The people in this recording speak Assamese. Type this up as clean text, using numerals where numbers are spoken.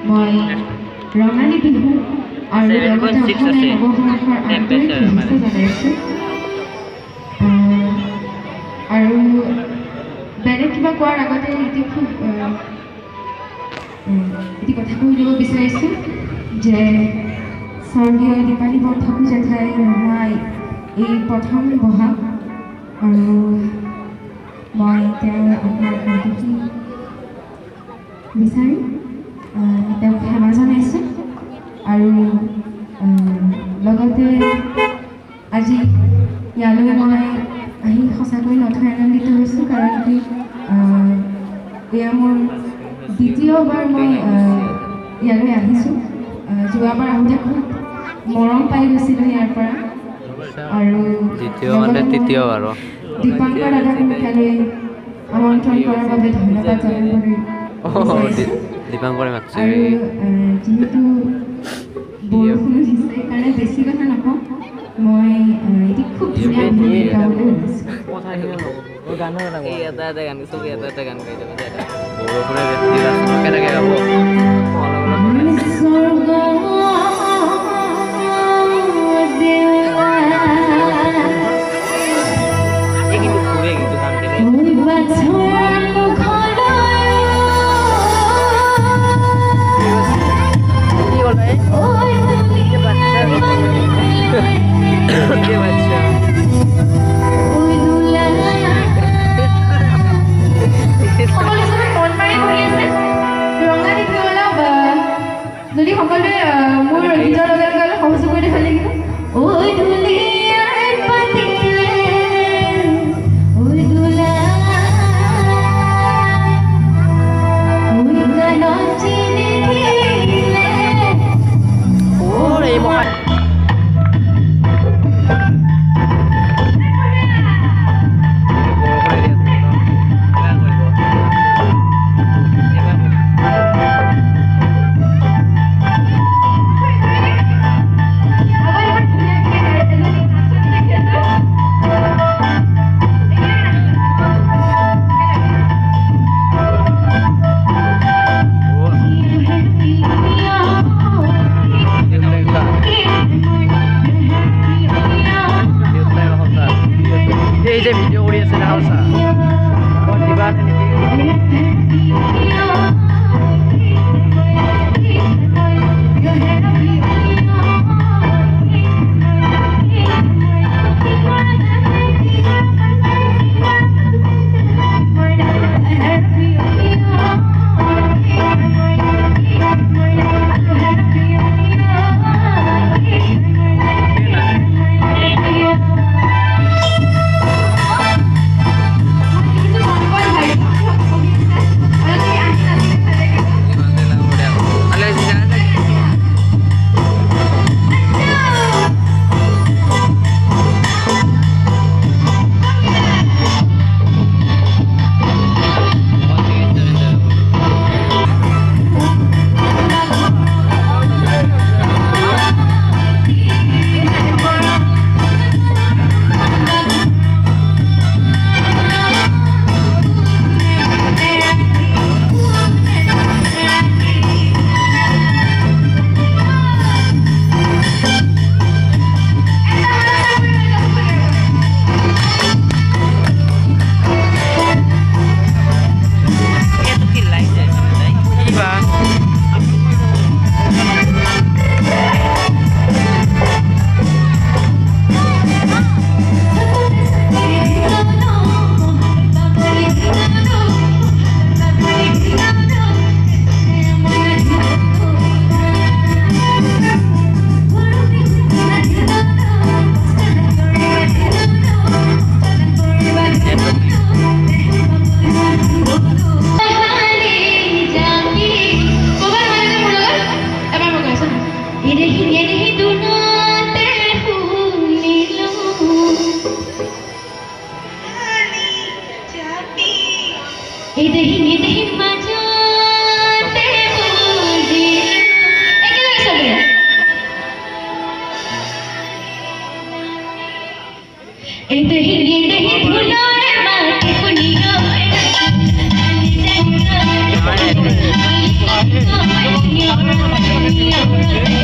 মই ৰঙালী বিহু আৰু লগতে অসমীয়া নৱবৰ্ষৰ আন্তৰিক শুভেচ্ছা জনাইছোঁ। আৰু বেলেগ কিবা কোৱাৰ আগতে এটি কথা কৈ দিব বিচাৰিছোঁ যে স্বৰ্গীয় দীপালী বৰঠাকুৰ জেঠাই নোহোৱা এই প্ৰথম বহাগ আৰু মই তেওঁৰ আত্মাৰ শান্তি বিচাৰি তেওঁক সেৱা জনাইছোঁ আৰু লগতে আজি ইয়ালৈ মই আহি সঁচাকৈ নথৈ আনন্দিত হৈছোঁ কাৰণ কি এয়া মোৰ দ্বিতীয়বাৰ মই ইয়ালৈ আহিছোঁ। যোৱাবাৰ আহোঁতে খুব মৰম পাই গৈছিলোঁ ইয়াৰ পৰা আৰু তৃতীয়বাৰ দীপাংকৰ দাদাক মোক ইয়ালৈ আমন্ত্ৰণ কৰাৰ বাবে ধন্যবাদ জনাবলৈ দীপাংকৰে আৰু যিহেতু বৰষুণো দিছে সেইকাৰণে বেছি কথা নকওঁ। মই এটি খুব ধুনীয়া বিহু গাবলৈ ওলাইছোঁ। যদি সকলোৱে মোৰ গীতৰ লগে লগে সহযোগ কৰি ভাল লাগিব। আমৰা